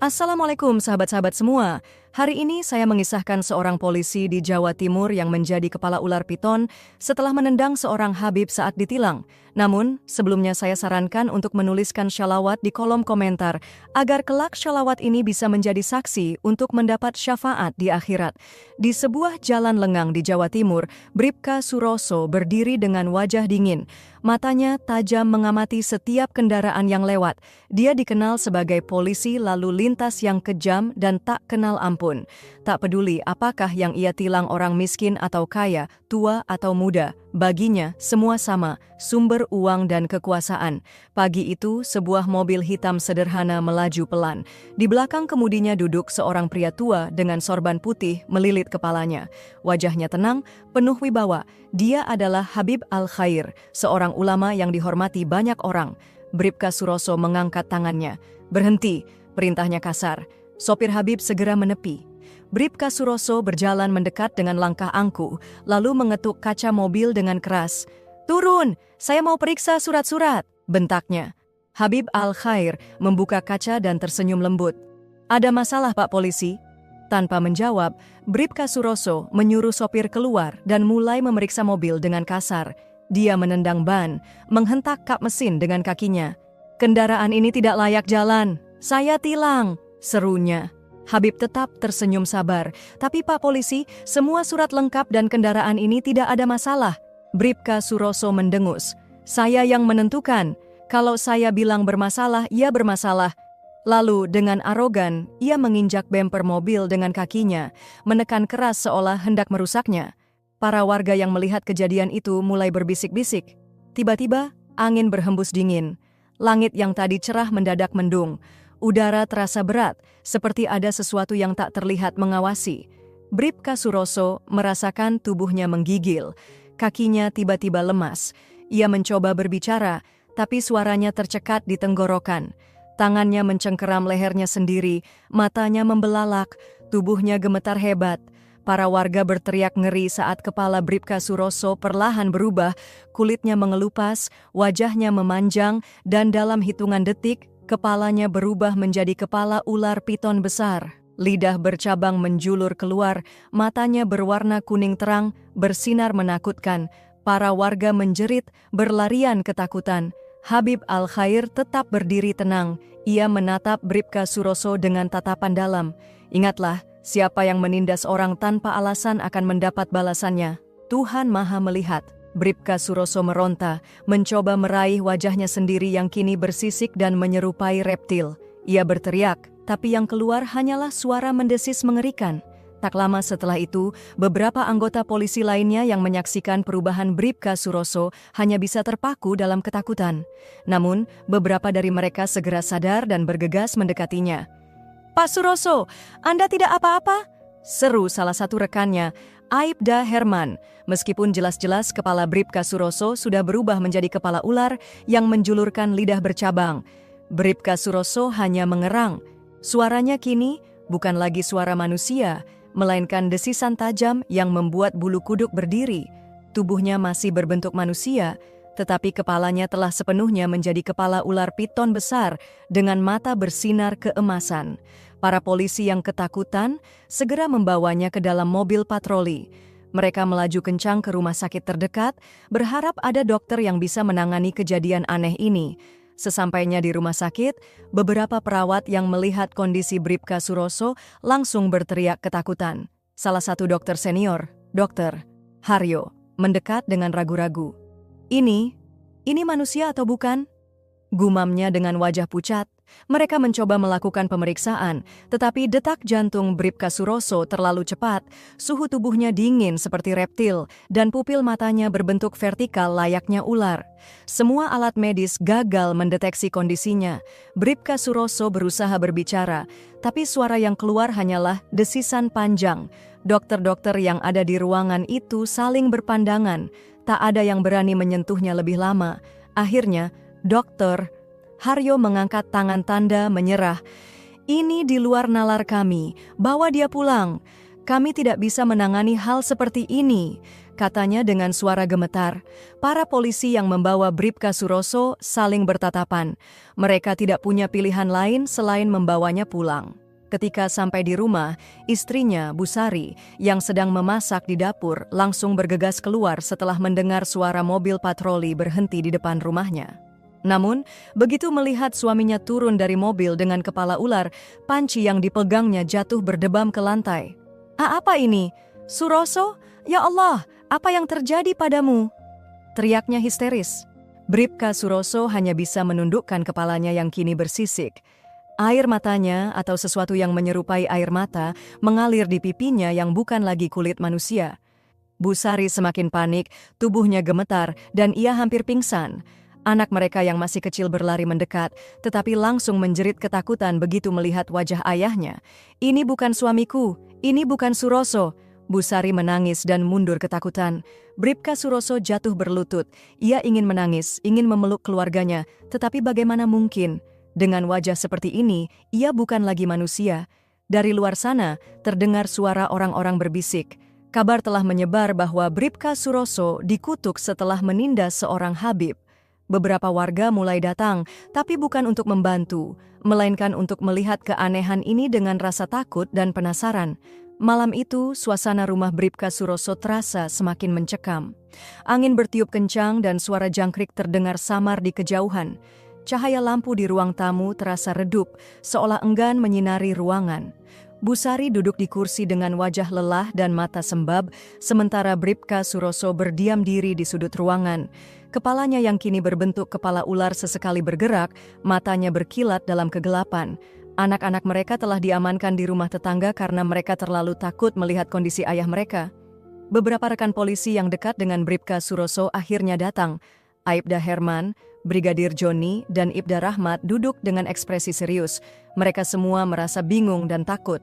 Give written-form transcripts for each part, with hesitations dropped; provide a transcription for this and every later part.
Assalamualaikum sahabat-sahabat semua. Hari ini saya mengisahkan seorang polisi di Jawa Timur yang menjadi kepala ular piton setelah menendang seorang Habib saat ditilang. Namun, sebelumnya saya sarankan untuk menuliskan shalawat di kolom komentar agar kelak shalawat ini bisa menjadi saksi untuk mendapat syafaat di akhirat. Di sebuah jalan lengang di Jawa Timur, Bribka Suroso berdiri dengan wajah dingin. Matanya tajam mengamati setiap kendaraan yang lewat. Dia dikenal sebagai polisi lalu lintas yang kejam dan tak kenal ampun. Tak peduli apakah yang ia tilang orang miskin atau kaya, tua atau muda, baginya semua sama, sumber uang dan kekuasaan. Pagi itu, sebuah mobil hitam sederhana melaju pelan. Di belakang kemudinya duduk seorang pria tua dengan sorban putih melilit kepalanya. Wajahnya tenang, penuh wibawa. Dia adalah Habib Al-Khair, seorang ulama yang dihormati banyak orang. Bribka Suroso mengangkat tangannya. "Berhenti," perintahnya kasar. Sopir Habib segera menepi. Bribka Suroso berjalan mendekat dengan langkah angkuh, lalu mengetuk kaca mobil dengan keras. "Turun, saya mau periksa surat-surat," bentaknya. Habib Al-Khair membuka kaca dan tersenyum lembut. "Ada masalah, Pak Polisi?" Tanpa menjawab, Bribka Suroso menyuruh sopir keluar dan mulai memeriksa mobil dengan kasar. Dia menendang ban, menghentak kap mesin dengan kakinya. "Kendaraan ini tidak layak jalan. Saya tilang," serunya. Habib tetap tersenyum sabar. "Tapi Pak Polisi, semua surat lengkap dan kendaraan ini tidak ada masalah." Bribka Suroso mendengus. "Saya yang menentukan. Kalau saya bilang bermasalah, ya bermasalah." Lalu dengan arogan, ia menginjak bemper mobil dengan kakinya, menekan keras seolah hendak merusaknya. Para warga yang melihat kejadian itu mulai berbisik-bisik. Tiba-tiba, angin berhembus dingin. Langit yang tadi cerah mendadak mendung. Udara terasa berat, seperti ada sesuatu yang tak terlihat mengawasi. Bribka Suroso merasakan tubuhnya menggigil. Kakinya tiba-tiba lemas. Ia mencoba berbicara, tapi suaranya tercekat di tenggorokan. Tangannya mencengkeram lehernya sendiri, matanya membelalak, tubuhnya gemetar hebat. Para warga berteriak ngeri saat kepala Bribka Suroso perlahan berubah, kulitnya mengelupas, wajahnya memanjang, dan dalam hitungan detik, kepalanya berubah menjadi kepala ular piton besar. Lidah bercabang menjulur keluar, matanya berwarna kuning terang, bersinar menakutkan. Para warga menjerit, berlarian ketakutan. Habib Al-Khair tetap berdiri tenang. Ia menatap Bribka Suroso dengan tatapan dalam. "Ingatlah, siapa yang menindas orang tanpa alasan akan mendapat balasannya. Tuhan Maha melihat." Bribka Suroso meronta, mencoba meraih wajahnya sendiri yang kini bersisik dan menyerupai reptil. Ia berteriak, tapi yang keluar hanyalah suara mendesis mengerikan. Tak lama setelah itu, beberapa anggota polisi lainnya yang menyaksikan perubahan Bribka Suroso hanya bisa terpaku dalam ketakutan. Namun, beberapa dari mereka segera sadar dan bergegas mendekatinya. "Pak Suroso, Anda tidak apa-apa?" seru salah satu rekannya, Aibda Herman. Meskipun jelas-jelas kepala Bribka Suroso sudah berubah menjadi kepala ular yang menjulurkan lidah bercabang. Bribka Suroso hanya mengerang. Suaranya kini bukan lagi suara manusia, melainkan desisan tajam yang membuat bulu kuduk berdiri. Tubuhnya masih berbentuk manusia, tetapi kepalanya telah sepenuhnya menjadi kepala ular piton besar dengan mata bersinar keemasan. Para polisi yang ketakutan segera membawanya ke dalam mobil patroli. Mereka melaju kencang ke rumah sakit terdekat, berharap ada dokter yang bisa menangani kejadian aneh ini. Sesampainya di rumah sakit, beberapa perawat yang melihat kondisi Bribka Suroso langsung berteriak ketakutan. Salah satu dokter senior, Dr. Haryo, mendekat dengan ragu-ragu. Ini manusia atau bukan?" gumamnya dengan wajah pucat. Mereka mencoba melakukan pemeriksaan, tetapi detak jantung Bribka Suroso terlalu cepat, suhu tubuhnya dingin seperti reptil, dan pupil matanya berbentuk vertikal layaknya ular. Semua alat medis gagal mendeteksi kondisinya. Bribka Suroso berusaha berbicara, tapi suara yang keluar hanyalah desisan panjang. Dokter-dokter yang ada di ruangan itu saling berpandangan. Tak ada yang berani menyentuhnya lebih lama. Akhirnya, Dr. Haryo mengangkat tangan tanda menyerah. "Ini di luar nalar kami, bawa dia pulang. Kami tidak bisa menangani hal seperti ini." katanya dengan suara gemetar. Para polisi yang membawa Bribka Suroso saling bertatapan. Mereka tidak punya pilihan lain selain membawanya pulang. Ketika sampai di rumah, istrinya, Busari, yang sedang memasak di dapur, langsung bergegas keluar setelah mendengar suara mobil patroli berhenti di depan rumahnya. Namun, begitu melihat suaminya turun dari mobil dengan kepala ular, panci yang dipegangnya jatuh berdebam ke lantai. Apa ini? Suroso? Ya Allah, apa yang terjadi padamu?" teriaknya histeris. Bribka Suroso hanya bisa menundukkan kepalanya yang kini bersisik. Air matanya atau sesuatu yang menyerupai air mata mengalir di pipinya yang bukan lagi kulit manusia. Busari semakin panik, tubuhnya gemetar, dan ia hampir pingsan. Anak mereka yang masih kecil berlari mendekat, tetapi langsung menjerit ketakutan begitu melihat wajah ayahnya. "Ini bukan suamiku, ini bukan Suroso." Busari menangis dan mundur ketakutan. Bribka Suroso jatuh berlutut. Ia ingin menangis, ingin memeluk keluarganya, tetapi bagaimana mungkin? Dengan wajah seperti ini, ia bukan lagi manusia. Dari luar sana, terdengar suara orang-orang berbisik. Kabar telah menyebar bahwa Bribka Suroso dikutuk setelah menindas seorang Habib. Beberapa warga mulai datang, tapi bukan untuk membantu, melainkan untuk melihat keanehan ini dengan rasa takut dan penasaran. Malam itu, suasana rumah Bribka Suroso terasa semakin mencekam. Angin bertiup kencang dan suara jangkrik terdengar samar di kejauhan. Cahaya lampu di ruang tamu terasa redup, seolah enggan menyinari ruangan. Busari duduk di kursi dengan wajah lelah dan mata sembab, sementara Bribka Suroso berdiam diri di sudut ruangan. Kepalanya yang kini berbentuk kepala ular sesekali bergerak, matanya berkilat dalam kegelapan. Anak-anak mereka telah diamankan di rumah tetangga karena mereka terlalu takut melihat kondisi ayah mereka. Beberapa rekan polisi yang dekat dengan Bribka Suroso akhirnya datang. Aibda Herman, Brigadir Joni, dan Ibda Rahmat duduk dengan ekspresi serius. Mereka semua merasa bingung dan takut.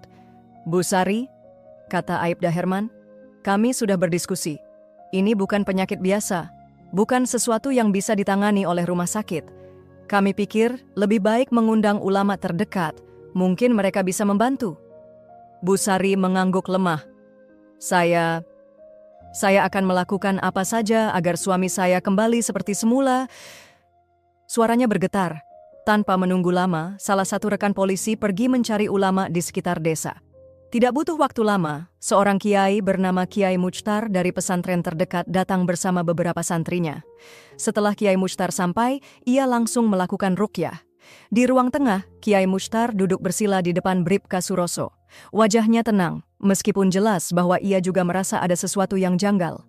"Busari," kata Aibda Herman, "kami sudah berdiskusi. Ini bukan penyakit biasa. Bukan sesuatu yang bisa ditangani oleh rumah sakit. Kami pikir lebih baik mengundang ulama terdekat. Mungkin mereka bisa membantu." Busari mengangguk lemah. Saya akan melakukan apa saja agar suami saya kembali seperti semula." Suaranya bergetar. Tanpa menunggu lama, salah satu rekan polisi pergi mencari ulama di sekitar desa. Tidak butuh waktu lama, seorang kiai bernama Kiai Muchtar dari pesantren terdekat datang bersama beberapa santrinya. Setelah Kiai Muchtar sampai, ia langsung melakukan ruqyah. Di ruang tengah, Kiai Muchtar duduk bersila di depan Bribka Suroso. Wajahnya tenang, meskipun jelas bahwa ia juga merasa ada sesuatu yang janggal.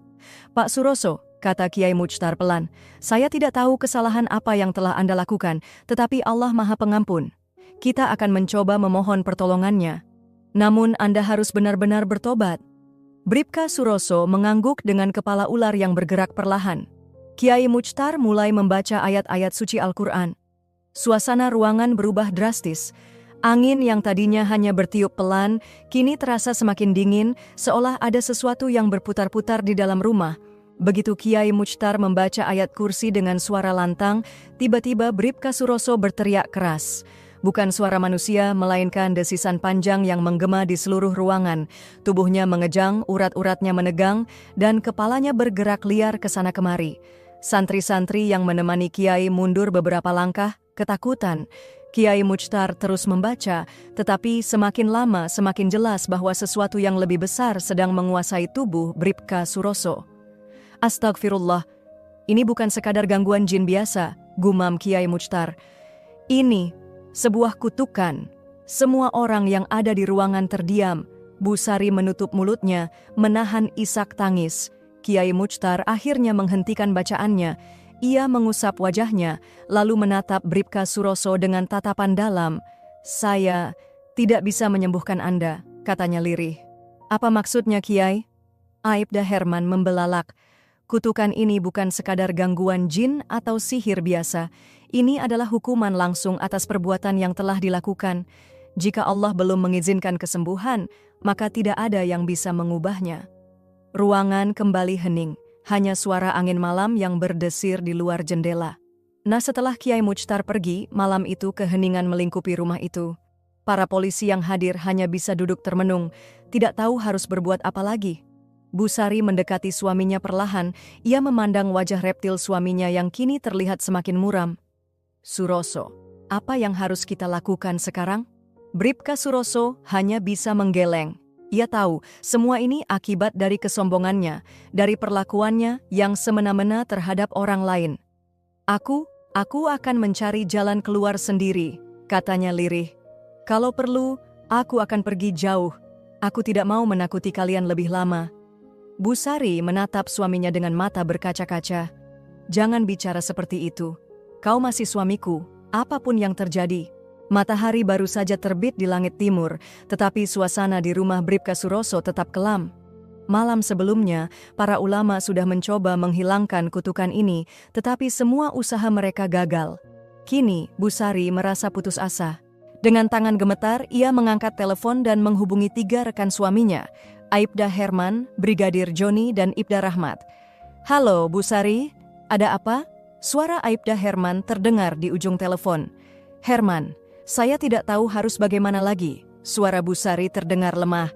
"Pak Suroso," kata Kiai Muchtar pelan, "saya tidak tahu kesalahan apa yang telah Anda lakukan, tetapi Allah Maha Pengampun. Kita akan mencoba memohon pertolongannya. Namun Anda harus benar-benar bertobat." Bribka Suroso mengangguk dengan kepala ular yang bergerak perlahan. Kiai Muchtar mulai membaca ayat-ayat suci Al-Quran. Suasana ruangan berubah drastis. Angin yang tadinya hanya bertiup pelan, kini terasa semakin dingin, seolah ada sesuatu yang berputar-putar di dalam rumah. Begitu Kiai Muchtar membaca ayat kursi dengan suara lantang, tiba-tiba Bribka Suroso berteriak keras. Bukan suara manusia, melainkan desisan panjang yang menggema di seluruh ruangan. Tubuhnya mengejang, urat-uratnya menegang, dan kepalanya bergerak liar ke sana kemari. Santri-santri yang menemani Kiai mundur beberapa langkah, ketakutan. Kiai Muchtar terus membaca, tetapi semakin lama semakin jelas bahwa sesuatu yang lebih besar sedang menguasai tubuh Bribka Suroso. "Astagfirullah, ini bukan sekadar gangguan jin biasa," gumam Kiai Muchtar. "Ini sebuah kutukan." Semua orang yang ada di ruangan terdiam. Busari menutup mulutnya, menahan isak tangis. Kiai Muchtar akhirnya menghentikan bacaannya. Ia mengusap wajahnya, lalu menatap Bribka Suroso dengan tatapan dalam. "Saya tidak bisa menyembuhkan Anda," katanya lirih. "Apa maksudnya, Kiai?" Aibda Herman membelalak. "Kutukan ini bukan sekadar gangguan jin atau sihir biasa. Ini adalah hukuman langsung atas perbuatan yang telah dilakukan. Jika Allah belum mengizinkan kesembuhan, maka tidak ada yang bisa mengubahnya." Ruangan kembali hening. Hanya suara angin malam yang berdesir di luar jendela. Nah, setelah Kiai Muchtar pergi, malam itu keheningan melingkupi rumah itu. Para polisi yang hadir hanya bisa duduk termenung, tidak tahu harus berbuat apa lagi. Bu Sari mendekati suaminya perlahan, ia memandang wajah reptil suaminya yang kini terlihat semakin muram. Suroso, apa yang harus kita lakukan sekarang? Bribka Suroso hanya bisa menggeleng. Ia tahu semua ini akibat dari kesombongannya, dari perlakuannya yang semena-mena terhadap orang lain. Aku akan mencari jalan keluar sendiri, katanya lirih. Kalau perlu, aku akan pergi jauh. Aku tidak mau menakuti kalian lebih lama. Bu Sari menatap suaminya dengan mata berkaca-kaca. Jangan bicara seperti itu. Kau masih suamiku, apapun yang terjadi. Matahari baru saja terbit di langit timur, tetapi suasana di rumah Bribka Suroso tetap kelam. Malam sebelumnya, para ulama sudah mencoba menghilangkan kutukan ini, tetapi semua usaha mereka gagal. Kini, Bu Sari merasa putus asa. Dengan tangan gemetar, ia mengangkat telepon dan menghubungi 3 rekan suaminya, Aibda Herman, Brigadir Joni, dan Ibda Rahmat. Halo, Bu Sari, ada apa? Suara Aibda Herman terdengar di ujung telepon. Herman, saya tidak tahu harus bagaimana lagi. Suara Bu Sari terdengar lemah.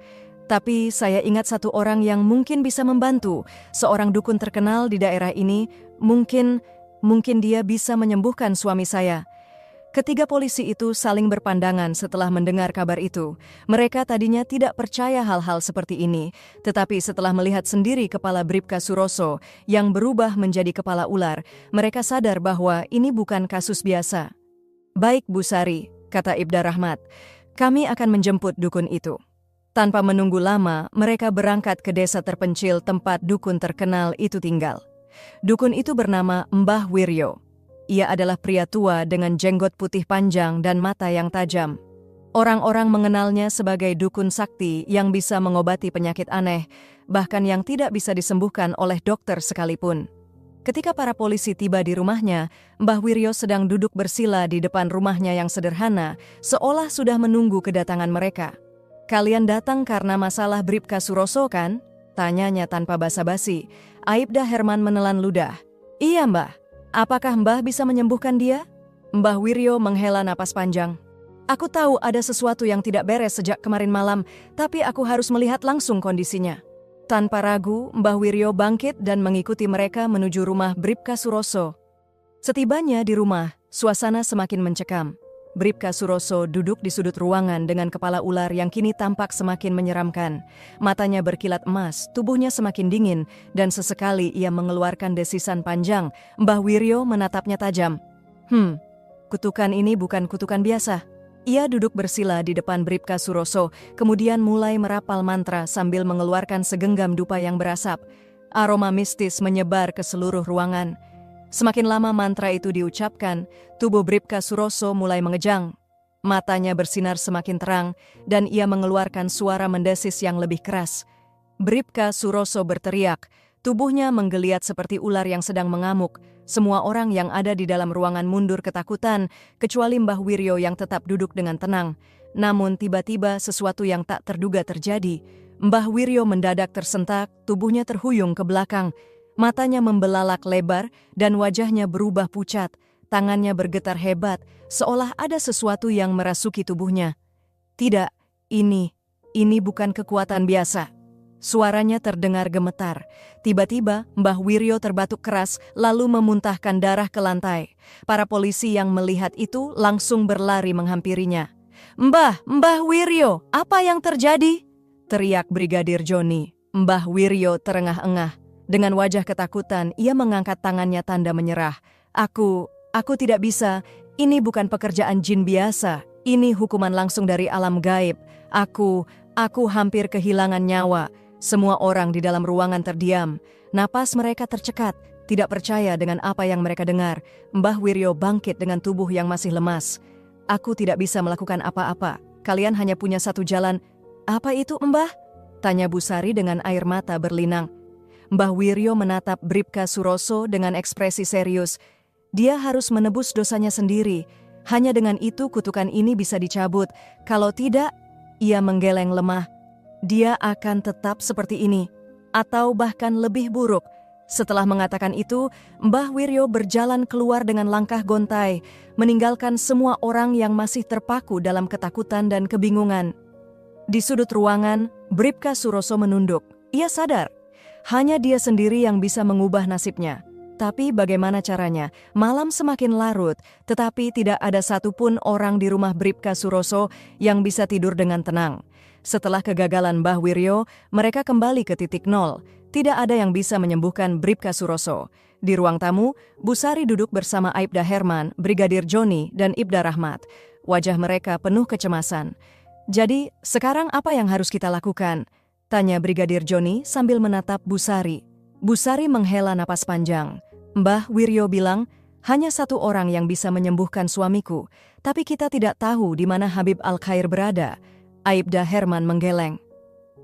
Tapi saya ingat satu orang yang mungkin bisa membantu. Seorang dukun terkenal di daerah ini. Mungkin dia bisa menyembuhkan suami saya. Ketiga polisi itu saling berpandangan setelah mendengar kabar itu. Mereka tadinya tidak percaya hal-hal seperti ini. Tetapi setelah melihat sendiri kepala Bribka Suroso yang berubah menjadi kepala ular, mereka sadar bahwa ini bukan kasus biasa. Baik Bu Sari, kata Ibda Rahmat, kami akan menjemput dukun itu. Tanpa menunggu lama, mereka berangkat ke desa terpencil tempat dukun terkenal itu tinggal. Dukun itu bernama Mbah Wiryo. Ia adalah pria tua dengan jenggot putih panjang dan mata yang tajam. Orang-orang mengenalnya sebagai dukun sakti yang bisa mengobati penyakit aneh, bahkan yang tidak bisa disembuhkan oleh dokter sekalipun. Ketika para polisi tiba di rumahnya, Mbah Wiryo sedang duduk bersila di depan rumahnya yang sederhana, seolah sudah menunggu kedatangan mereka. Kalian datang karena masalah Bribka Suroso kan? Tanyanya tanpa basa-basi. Aibda Herman menelan ludah. Iya Mbah, apakah Mbah bisa menyembuhkan dia? Mbah Wiryo menghela napas panjang. Aku tahu ada sesuatu yang tidak beres sejak kemarin malam, tapi aku harus melihat langsung kondisinya. Tanpa ragu, Mbah Wiryo bangkit dan mengikuti mereka menuju rumah Bribka Suroso. Setibanya di rumah, suasana semakin mencekam. Bribka Suroso duduk di sudut ruangan dengan kepala ular yang kini tampak semakin menyeramkan. Matanya berkilat emas, tubuhnya semakin dingin, dan sesekali ia mengeluarkan desisan panjang. Mbah Wiryo menatapnya tajam. Kutukan ini bukan kutukan biasa. Ia duduk bersila di depan Bribka Suroso, kemudian mulai merapal mantra sambil mengeluarkan segenggam dupa yang berasap. Aroma mistis menyebar ke seluruh ruangan. Semakin lama mantra itu diucapkan, tubuh Bribka Suroso mulai mengejang. Matanya bersinar semakin terang, dan ia mengeluarkan suara mendesis yang lebih keras. Bribka Suroso berteriak, tubuhnya menggeliat seperti ular yang sedang mengamuk. Semua orang yang ada di dalam ruangan mundur ketakutan, kecuali Mbah Wiryo yang tetap duduk dengan tenang. Namun tiba-tiba sesuatu yang tak terduga terjadi. Mbah Wiryo mendadak tersentak, tubuhnya terhuyung ke belakang. Matanya membelalak lebar dan wajahnya berubah pucat. Tangannya bergetar hebat, seolah ada sesuatu yang merasuki tubuhnya. Tidak, ini bukan kekuatan biasa. Suaranya terdengar gemetar. Tiba-tiba, Mbah Wiryo terbatuk keras lalu memuntahkan darah ke lantai. Para polisi yang melihat itu langsung berlari menghampirinya. Mbah Wiryo, apa yang terjadi?" teriak Brigadir Joni. Mbah Wiryo terengah-engah. Dengan wajah ketakutan, ia mengangkat tangannya tanda menyerah. Aku tidak bisa. Ini bukan pekerjaan jin biasa. Ini hukuman langsung dari alam gaib. Aku hampir kehilangan nyawa." Semua orang di dalam ruangan terdiam. Napas mereka tercekat, tidak percaya dengan apa yang mereka dengar. Mbah Wiryo bangkit dengan tubuh yang masih lemas. "Aku tidak bisa melakukan apa-apa. Kalian hanya punya satu jalan." "Apa itu, Mbah?" tanya Bu Sari dengan air mata berlinang. Mbah Wiryo menatap Bribka Suroso dengan ekspresi serius. Dia harus menebus dosanya sendiri. Hanya dengan itu kutukan ini bisa dicabut. Kalau tidak, ia menggeleng lemah. Dia akan tetap seperti ini, atau bahkan lebih buruk. Setelah mengatakan itu, Mbah Wiryo berjalan keluar dengan langkah gontai, meninggalkan semua orang yang masih terpaku dalam ketakutan dan kebingungan. Di sudut ruangan, Bribka Suroso menunduk. Ia sadar, Hanya dia sendiri yang bisa mengubah nasibnya. Tapi bagaimana caranya? Malam semakin larut, tetapi tidak ada satupun orang di rumah Bribka Suroso yang bisa tidur dengan tenang. Setelah kegagalan Mbah Wiryo, mereka kembali ke titik nol. Tidak ada yang bisa menyembuhkan Bribka Suroso. Di ruang tamu, Bu Sari duduk bersama Aibda Herman, Brigadir Joni, dan Ibda Rahmat. Wajah mereka penuh kecemasan. "Jadi, sekarang apa yang harus kita lakukan?" tanya Brigadir Joni sambil menatap Bu Sari. Bu Sari menghela napas panjang. "Mbah Wiryo bilang, hanya satu orang yang bisa menyembuhkan suamiku, tapi kita tidak tahu di mana Habib Al-Khair berada." Aibda Herman menggeleng.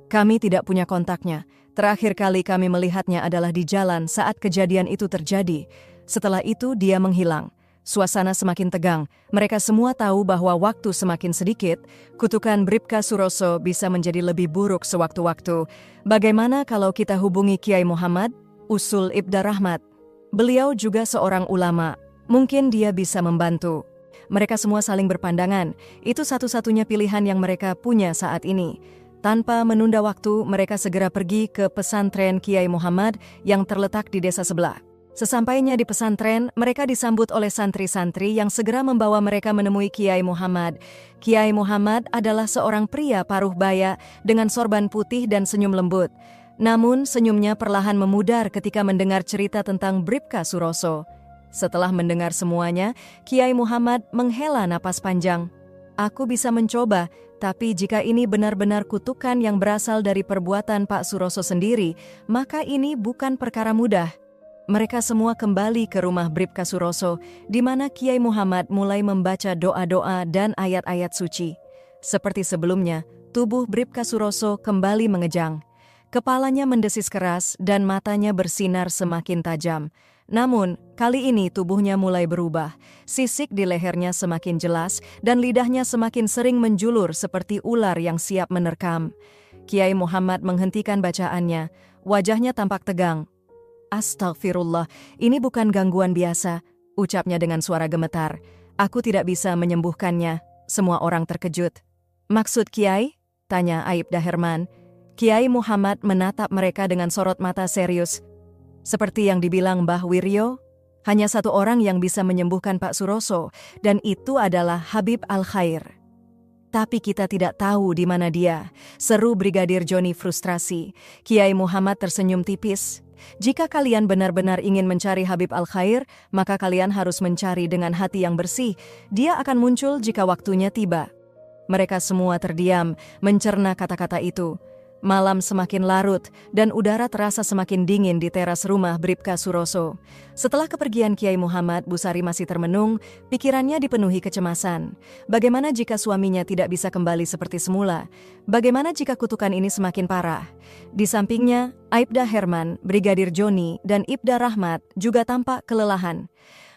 "Kami tidak punya kontaknya. Terakhir kali kami melihatnya adalah di jalan saat kejadian itu terjadi. Setelah itu dia menghilang." Suasana semakin tegang. Mereka semua tahu bahwa waktu semakin sedikit, kutukan Bribka Suroso bisa menjadi lebih buruk sewaktu-waktu. "Bagaimana kalau kita hubungi Kiai Muhammad?" usul Ibda Rahmat. "Beliau juga seorang ulama. Mungkin dia bisa membantu." Mereka semua saling berpandangan. Itu satu-satunya pilihan yang mereka punya saat ini. Tanpa menunda waktu, mereka segera pergi ke pesantren Kiai Muhammad yang terletak di desa sebelah. Sesampainya di pesantren, mereka disambut oleh santri-santri yang segera membawa mereka menemui Kiai Muhammad. Kiai Muhammad adalah seorang pria paruh baya dengan sorban putih dan senyum lembut. Namun senyumnya perlahan memudar ketika mendengar cerita tentang Bribka Suroso. Setelah mendengar semuanya, Kiai Muhammad menghela napas panjang. "Aku bisa mencoba, tapi jika ini benar-benar kutukan yang berasal dari perbuatan Pak Suroso sendiri, maka ini bukan perkara mudah." Mereka semua kembali ke rumah Bribka Suroso, di mana Kiai Muhammad mulai membaca doa-doa dan ayat-ayat suci. Seperti sebelumnya, tubuh Bribka Suroso kembali mengejang. Kepalanya mendesis keras dan matanya bersinar semakin tajam. Namun, kali ini tubuhnya mulai berubah. Sisik di lehernya semakin jelas dan lidahnya semakin sering menjulur seperti ular yang siap menerkam. Kiai Muhammad menghentikan bacaannya. Wajahnya tampak tegang. "Astagfirullah, ini bukan gangguan biasa," ucapnya dengan suara gemetar. "Aku tidak bisa menyembuhkannya." Semua orang terkejut. "Maksud Kiai?" tanya Aibda Herman. Kiai Muhammad menatap mereka dengan sorot mata serius. "Seperti yang dibilang Mbah Wiryo, hanya satu orang yang bisa menyembuhkan Pak Suroso, dan itu adalah Habib Al-Khair. Tapi kita tidak tahu di mana dia," seru Brigadir Joni frustrasi. Kiai Muhammad tersenyum tipis. "Jika kalian benar-benar ingin mencari Habib Al-Khair, maka kalian harus mencari dengan hati yang bersih. Dia akan muncul jika waktunya tiba." Mereka semua terdiam, mencerna kata-kata itu. Malam semakin larut dan udara terasa semakin dingin di teras rumah Bribka Suroso. Setelah kepergian Kiai Muhammad, Bu Sari masih termenung, pikirannya dipenuhi kecemasan. Bagaimana jika suaminya tidak bisa kembali seperti semula? Bagaimana jika kutukan ini semakin parah? Di sampingnya, Aibda Herman, Brigadir Joni, dan Ibda Rahmat juga tampak kelelahan.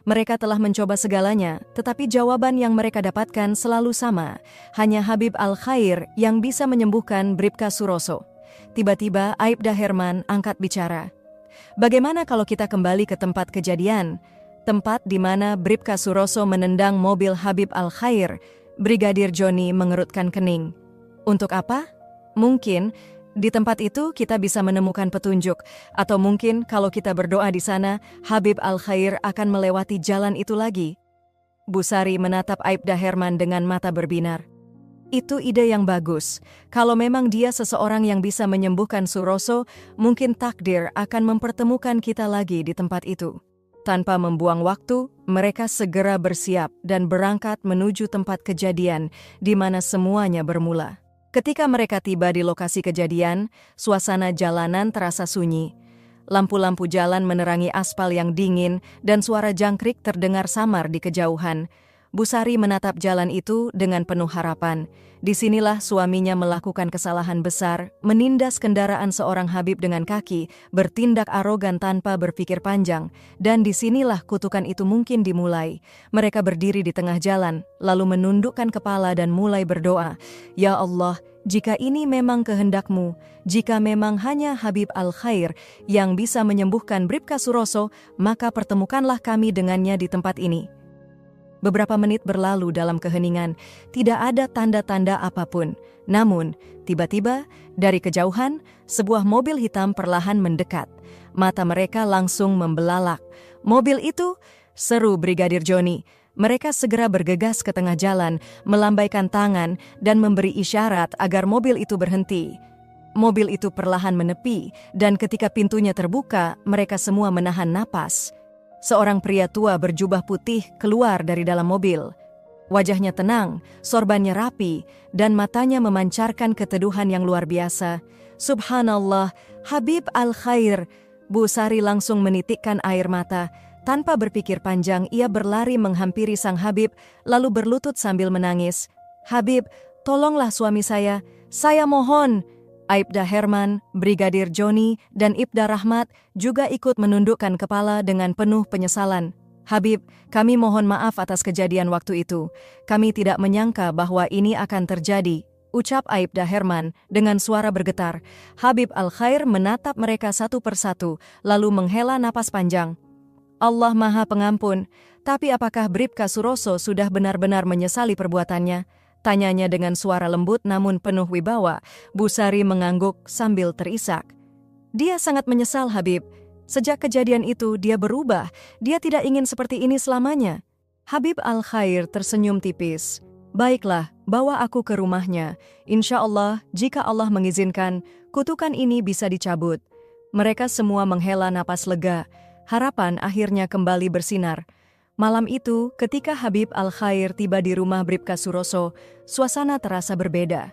Mereka telah mencoba segalanya, tetapi jawaban yang mereka dapatkan selalu sama. Hanya Habib Al-Khair yang bisa menyembuhkan Bribka Suroso. Tiba-tiba Aibda Herman angkat bicara. "Bagaimana kalau kita kembali ke tempat kejadian? Tempat di mana Bribka Suroso menendang mobil Habib Al-Khair." Brigadir Joni mengerutkan kening. "Untuk apa? Mungkin di tempat itu kita bisa menemukan petunjuk, atau mungkin kalau kita berdoa di sana, Habib Al-Khair akan melewati jalan itu lagi." Bu Sari menatap Aibda Herman dengan mata berbinar. "Itu ide yang bagus. Kalau memang dia seseorang yang bisa menyembuhkan Suroso, mungkin takdir akan mempertemukan kita lagi di tempat itu." Tanpa membuang waktu, mereka segera bersiap dan berangkat menuju tempat kejadian di mana semuanya bermula. Ketika mereka tiba di lokasi kejadian, suasana jalanan terasa sunyi. Lampu-lampu jalan menerangi aspal yang dingin dan suara jangkrik terdengar samar di kejauhan. Bu Sari menatap jalan itu dengan penuh harapan. Disinilah suaminya melakukan kesalahan besar, menindas kendaraan seorang Habib dengan kaki, bertindak arogan tanpa berpikir panjang, dan disinilah kutukan itu mungkin dimulai. Mereka berdiri di tengah jalan, lalu menundukkan kepala dan mulai berdoa, "Ya Allah, jika ini memang kehendak-Mu, jika memang hanya Habib Al-Khair yang bisa menyembuhkan Bribka Suroso, maka pertemukanlah kami dengannya di tempat ini." Beberapa menit berlalu dalam keheningan, tidak ada tanda-tanda apapun. Namun, tiba-tiba, dari kejauhan, sebuah mobil hitam perlahan mendekat. Mata mereka langsung membelalak. Mobil itu, seru Brigadir Joni. Mereka segera bergegas ke tengah jalan, melambaikan tangan, dan memberi isyarat agar mobil itu berhenti. Mobil itu perlahan menepi, dan ketika pintunya terbuka, mereka semua menahan napas. Seorang pria tua berjubah putih keluar dari dalam mobil. Wajahnya tenang, sorbannya rapi, dan matanya memancarkan keteduhan yang luar biasa. Subhanallah, Habib Al-Khair. Bu Sari langsung menitikkan air mata. Tanpa berpikir panjang, ia berlari menghampiri sang Habib, lalu berlutut sambil menangis. "Habib, tolonglah suami saya mohon." Aibda Herman, Brigadir Joni, dan Ibda Rahmat juga ikut menundukkan kepala dengan penuh penyesalan. "Habib, kami mohon maaf atas kejadian waktu itu. Kami tidak menyangka bahwa ini akan terjadi," ucap Aibda Herman dengan suara bergetar. Habib Al-Khair menatap mereka satu persatu, lalu menghela napas panjang. "Allah Maha Pengampun, tapi apakah Bribka Suroso sudah benar-benar menyesali perbuatannya?" Tanyanya dengan suara lembut namun penuh wibawa. Bu Sari mengangguk sambil terisak. "Dia sangat menyesal, Habib. Sejak kejadian itu, dia berubah. Dia tidak ingin seperti ini selamanya." Habib Al-Khair tersenyum tipis. "Baiklah, bawa aku ke rumahnya. Insya Allah, jika Allah mengizinkan, kutukan ini bisa dicabut." Mereka semua menghela napas lega. Harapan akhirnya kembali bersinar. Malam itu, ketika Habib Al-Khair tiba di rumah Bribka Suroso, suasana terasa berbeda.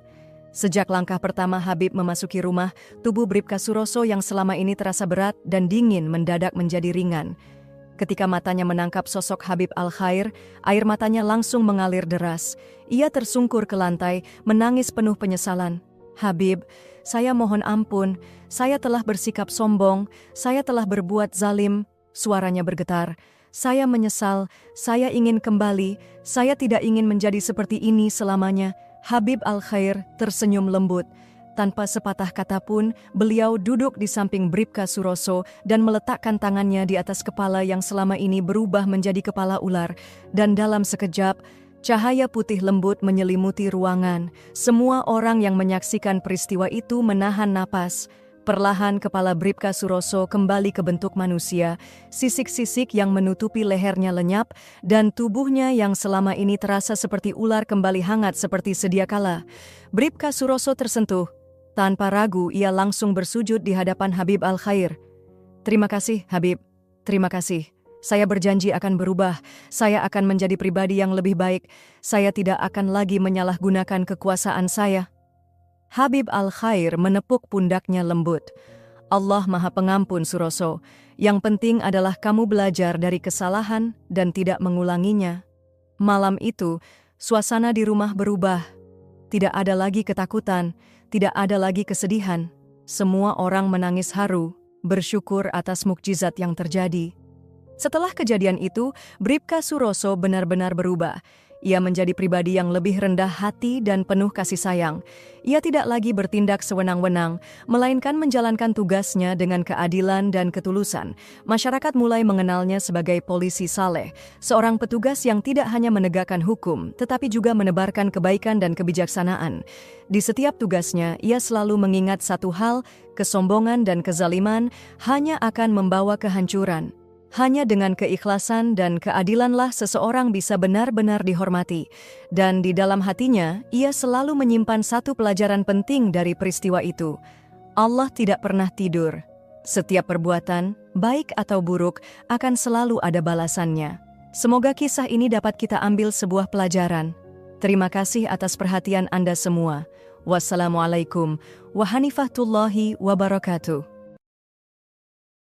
Sejak langkah pertama Habib memasuki rumah, tubuh Bribka Suroso yang selama ini terasa berat dan dingin mendadak menjadi ringan. Ketika matanya menangkap sosok Habib Al-Khair, air matanya langsung mengalir deras. Ia tersungkur ke lantai, menangis penuh penyesalan. "Habib, saya mohon ampun. Saya telah bersikap sombong. Saya telah berbuat zalim." Suaranya bergetar. "Saya menyesal, saya ingin kembali, saya tidak ingin menjadi seperti ini selamanya." Habib Al-Khair tersenyum lembut. Tanpa sepatah kata pun, beliau duduk di samping Bribka Suroso dan meletakkan tangannya di atas kepala yang selama ini berubah menjadi kepala ular. Dan dalam sekejap, cahaya putih lembut menyelimuti ruangan. Semua orang yang menyaksikan peristiwa itu menahan napas. Perlahan kepala Bribka Suroso kembali ke bentuk manusia, sisik-sisik yang menutupi lehernya lenyap, dan tubuhnya yang selama ini terasa seperti ular kembali hangat seperti sedia kala. Bribka Suroso tersentuh. Tanpa ragu, ia langsung bersujud di hadapan Habib Al-Khair. "Terima kasih, Habib. Terima kasih. Saya berjanji akan berubah. Saya akan menjadi pribadi yang lebih baik. Saya tidak akan lagi menyalahgunakan kekuasaan saya." Habib Al-Khair menepuk pundaknya lembut. "Allah Maha Pengampun, Suroso. Yang penting adalah kamu belajar dari kesalahan dan tidak mengulanginya." Malam itu, suasana di rumah berubah. Tidak ada lagi ketakutan, tidak ada lagi kesedihan. Semua orang menangis haru, bersyukur atas mukjizat yang terjadi. Setelah kejadian itu, Bribka Suroso benar-benar berubah. Ia menjadi pribadi yang lebih rendah hati dan penuh kasih sayang. Ia tidak lagi bertindak sewenang-wenang, melainkan menjalankan tugasnya dengan keadilan dan ketulusan. Masyarakat mulai mengenalnya sebagai polisi saleh, seorang petugas yang tidak hanya menegakkan hukum, tetapi juga menebarkan kebaikan dan kebijaksanaan. Di setiap tugasnya, ia selalu mengingat satu hal, kesombongan dan kezaliman hanya akan membawa kehancuran. Hanya dengan keikhlasan dan keadilanlah seseorang bisa benar-benar dihormati. Dan di dalam hatinya, ia selalu menyimpan satu pelajaran penting dari peristiwa itu. Allah tidak pernah tidur. Setiap perbuatan, baik atau buruk, akan selalu ada balasannya. Semoga kisah ini dapat kita ambil sebuah pelajaran. Terima kasih atas perhatian Anda semua. Wassalamualaikum warahmatullahi wabarakatuh.